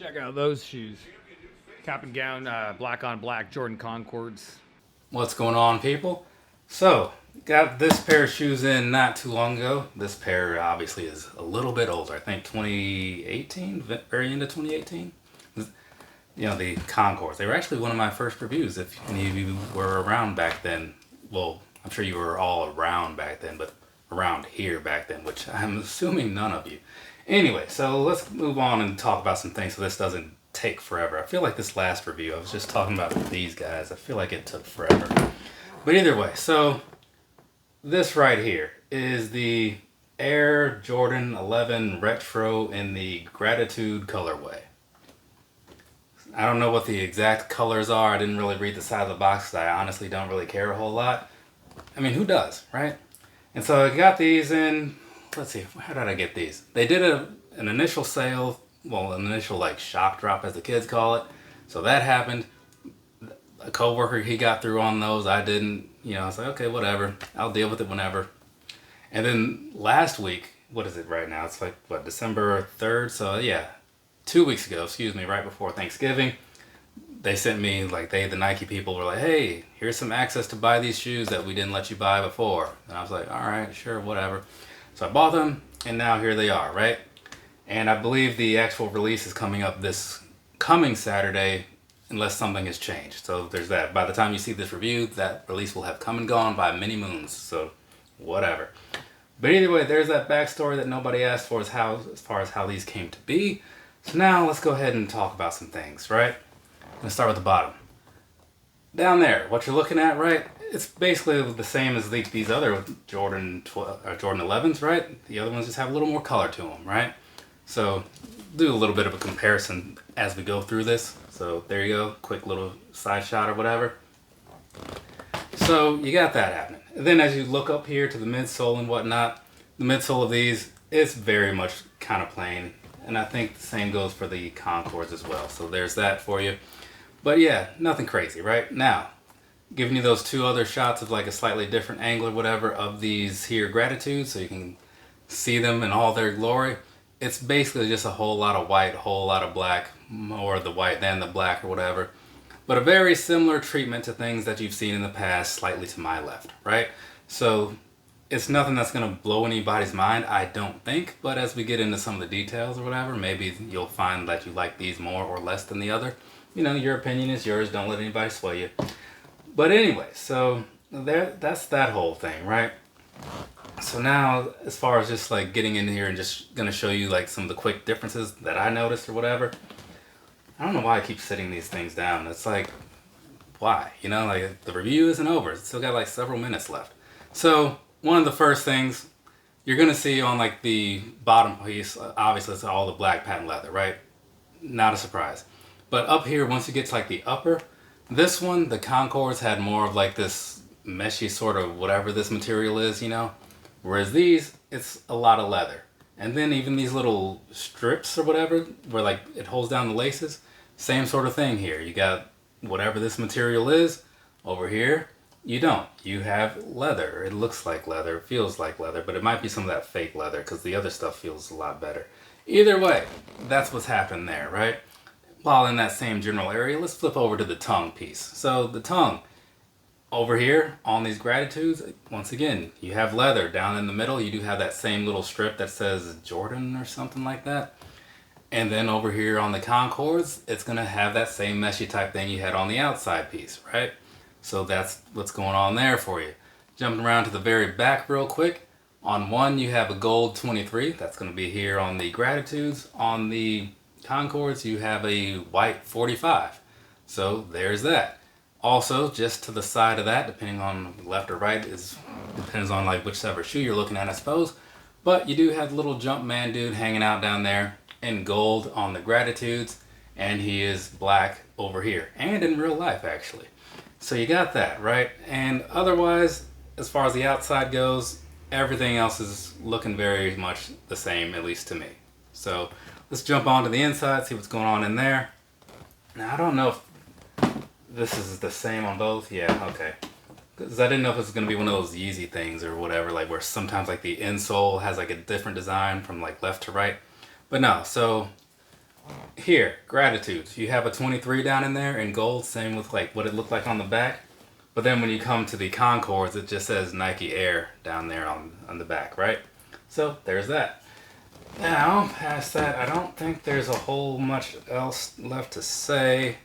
Check out those shoes. Cap and gown, black on black Jordan Concords. What's going on, people? So, got this pair of shoes in not too long ago. This pair obviously is a little bit older. I think 2018, very into 2018. You know, the Concords. They were actually one of my first reviews. If any of you were around back then, well, I'm sure you were all around back then, but around here back then, which I'm assuming none of you. Anyway, so let's move on and talk about some things so this doesn't take forever. I feel like this last review, I was just talking about these guys. I feel like it took forever. But either way, so this right here is the Air Jordan 11 Retro in the Gratitude colorway. I don't know what the exact colors are. I didn't really read the side of the box because I honestly don't really care a whole lot. I mean, who does, right? And so I got these in, let's see, how did I get these? They did an initial sale, well, an initial like shock drop as the kids call it. So that happened. A coworker, he got through on those. I didn't, you know, I was like, okay, whatever. I'll deal with it whenever. And then last week, what is it right now? It's like, what, December 3rd? So yeah, 2 weeks ago, excuse me, right before Thanksgiving, they sent me, like, the Nike people were like, hey, here's some access to buy these shoes that we didn't let you buy before. And I was like, all right, sure, whatever. So I bought them, and now here they are, right? And I believe the actual release is coming up this coming Saturday, unless something has changed. So there's that. By the time you see this review, that release will have come and gone by many moons. So whatever. But either way, there's that backstory that nobody asked for as far as how these came to be. So now let's go ahead and talk about some things, right? I'm gonna start with the bottom. Down there, what you're looking at, right? It's basically the same as these other Jordan 11s, right? The other ones just have a little more color to them, right? So do a little bit of a comparison as we go through this. So there you go, quick little side shot or whatever. So you got that happening. And then as you look up here to the midsole and whatnot, the midsole of these is very much kind of plain. And I think the same goes for the Concords as well. So there's that for you. But yeah, nothing crazy, right? Now, giving you those two other shots of like a slightly different angle or whatever of these here Gratitudes so you can see them in all their glory. It's basically just a whole lot of white, whole lot of black, more the white than the black or whatever. But a very similar treatment to things that you've seen in the past, slightly to my left, right? So it's nothing that's going to blow anybody's mind, I don't think. But as we get into some of the details or whatever, maybe you'll find that you like these more or less than the other. You know, your opinion is yours. Don't let anybody sway you. But anyway, so that's that whole thing, right? So now, as far as just like getting in here and just going to show you like some of the quick differences that I noticed or whatever. I don't know why I keep sitting these things down. It's like, why? You know, like the review isn't over. It's still got like several minutes left. So one of the first things you're going to see on like the bottom piece, obviously it's all the black patent leather, right? Not a surprise. But up here, once you get to like the upper, this one, the Concords had more of like this meshy sort of whatever this material is, you know? Whereas these, it's a lot of leather. And then even these little strips or whatever, where like it holds down the laces, same sort of thing here. You got whatever this material is, over here, you don't. You have leather. It looks like leather, it feels like leather, but it might be some of that fake leather because the other stuff feels a lot better. Either way, that's what's happened there, right? While in that same general area, let's flip over to the tongue piece. So the tongue, over here on these Gratitudes, once again, you have leather. Down in the middle, you do have that same little strip that says Jordan or something like that. And then over here on the Concords, it's going to have that same meshy type thing you had on the outside piece, right? So that's what's going on there for you. Jumping around to the very back real quick. On one, you have a gold 23. That's going to be here on the Gratitudes. On the Concords, you have a white 45. So there's that. Also, just to the side of that, depending on left or right, depends on like whichever shoe you're looking at, I suppose. But you do have the little Jumpman dude hanging out down there in gold on the Gratitudes, and he is black over here, and in real life actually. So you got that, right? And otherwise, as far as the outside goes, everything else is looking very much the same, at least to me. So let's jump on to the inside, see what's going on in there. Now I don't know if this is the same on both. Yeah, okay. Because I didn't know if it was going to be one of those Yeezy things or whatever, like where sometimes like the insole has like a different design from like left to right. But no, so Here, Gratitudes. You have a 23 down in there in gold, same with like what it looked like on the back. But then when you come to the Concords, it just says Nike Air down there on the back, right? So there's that. Now, past that, I don't think there's a whole much else left to say.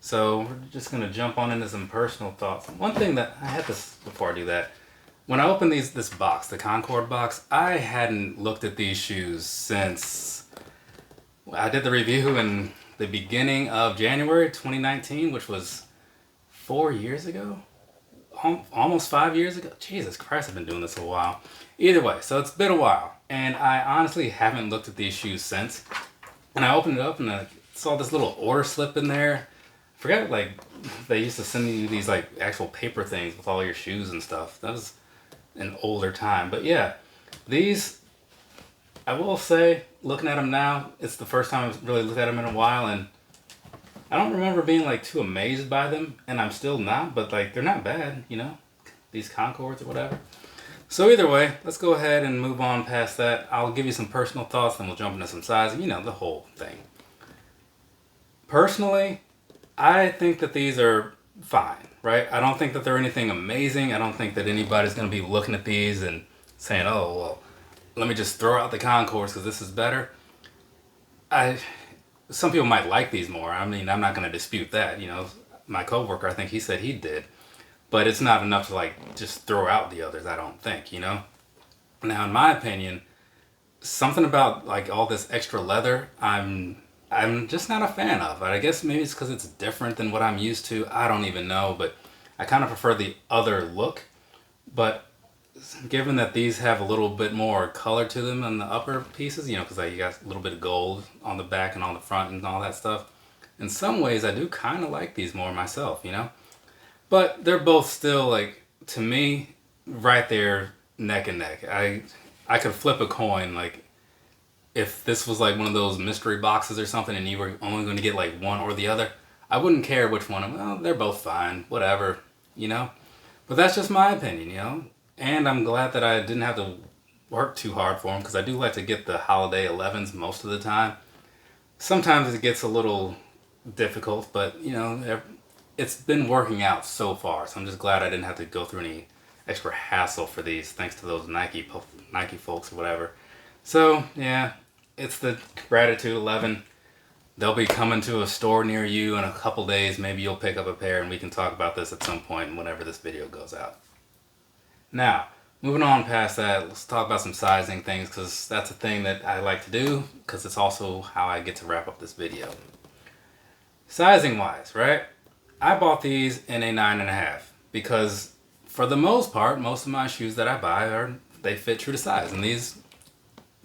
So we're just going to jump on into some personal thoughts. One thing that I had this before I do that. When I opened this box, the Concord box, I hadn't looked at these shoes since I did the review in the beginning of January 2019, which was 4 years ago? Almost 5 years ago? Jesus Christ, I've been doing this a while. Either way, so it's been a while. And I honestly haven't looked at these shoes since. And I opened it up and I saw this little order slip in there. I forgot, like, they used to send you these, like, actual paper things with all your shoes and stuff. That was an older time. But yeah, these, I will say, looking at them now, it's the first time I've really looked at them in a while, and I don't remember being like too amazed by them, and I'm still not, but like they're not bad, you know, these Concords or whatever. So either way, let's go ahead and move on past that. I'll give you some personal thoughts, then we'll jump into some sizing, you know, the whole thing. Personally, I think that these are fine, right? I don't think that they're anything amazing. I don't think that anybody's going to be looking at these and saying, oh, well, let me just throw out the Concords because this is better. Some people might like these more. I mean, I'm not going to dispute that. You know, my coworker, I think he said he did. But it's not enough to like just throw out the others, I don't think, you know? Now, in my opinion, something about like all this extra leather, I'm just not a fan of. I guess maybe it's because it's different than what I'm used to. I don't even know, but I kind of prefer the other look. But given that these have a little bit more color to them on the upper pieces, you know, because you got a little bit of gold on the back and on the front and all that stuff. In some ways, I do kind of like these more myself, you know. But they're both still, like, to me, right there, neck and neck. I could flip a coin, like, if this was like one of those mystery boxes or something and you were only going to get like one or the other, I wouldn't care which one. Well, they're both fine, whatever, you know. But that's just my opinion, you know. And I'm glad that I didn't have to work too hard for them because I do like to get the holiday 11s most of the time. Sometimes it gets a little difficult, but you know, it's been working out so far. So I'm just glad I didn't have to go through any extra hassle for these thanks to those Nike folks or whatever. So yeah, it's the Gratitude 11. They'll be coming to a store near you in a couple days. Maybe you'll pick up a pair and we can talk about this at some point whenever this video goes out. Now, moving on past that, let's talk about some sizing things because that's a thing that I like to do because it's also how I get to wrap up this video. Sizing wise, right? I bought these in a 9.5 because for the most part, most of my shoes that I buy they fit true to size, and these,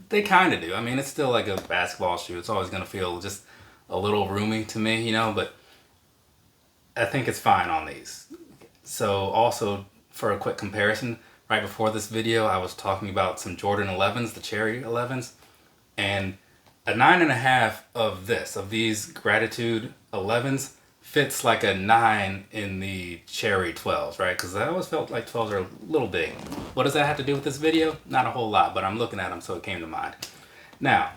they kind of do. I mean, it's still like a basketball shoe. It's always going to feel just a little roomy to me, you know, but I think it's fine on these. So also, for a quick comparison, right before this video, I was talking about some Jordan 11s, the Cherry 11s, and a 9.5 of these Gratitude 11s fits like a 9 in the Cherry 12s, right? Because I always felt like 12s are a little big. What does that have to do with this video? Not a whole lot, but I'm looking at them, so it came to mind. Now,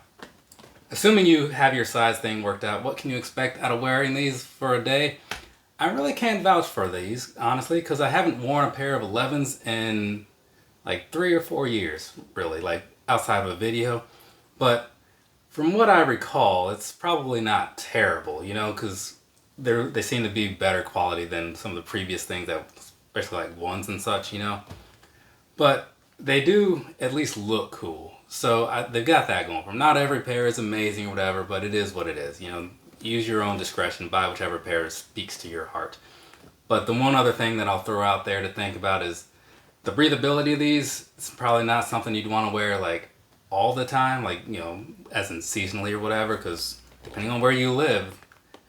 assuming you have your size thing worked out, what can you expect out of wearing these for a day? I really can't vouch for these, honestly, because I haven't worn a pair of 11s in like 3 or 4 years, really, like outside of a video. But from what I recall, it's probably not terrible, you know, because they seem to be better quality than some of the previous things, that, especially like ones and such, you know. But they do at least look cool. So they've got that going for them. Not every pair is amazing or whatever, but it is what it is, you know. Use your own discretion, buy whichever pair speaks to your heart. But the one other thing that I'll throw out there to think about is the breathability of these. It's probably not something you'd want to wear like all the time, like, you know, as in seasonally or whatever, because depending on where you live,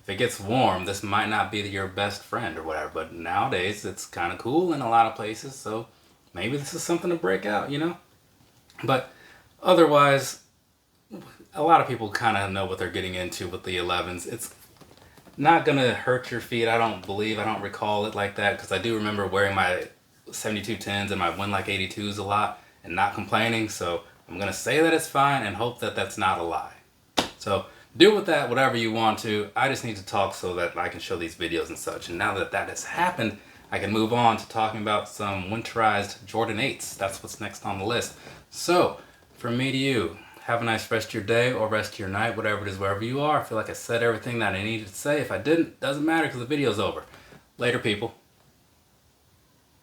if it gets warm, this might not be your best friend or whatever. But nowadays, it's kind of cool in a lot of places, so maybe this is something to break out, you know? But otherwise, a lot of people kind of know what they're getting into with the 11s. It's not going to hurt your feet, I don't recall it like that, because I do remember wearing my 7210s and my Winlike 82s a lot and not complaining, so I'm going to say that it's fine and hope that that's not a lie. So do with that whatever you want to. I just need to talk so that I can show these videos and such. And now that that has happened, I can move on to talking about some winterized Jordan 8s. That's what's next on the list. So, from me to you, have a nice rest of your day or rest of your night, whatever it is, wherever you are. I feel like I said everything that I needed to say. If I didn't, doesn't matter because the video's over. Later, people.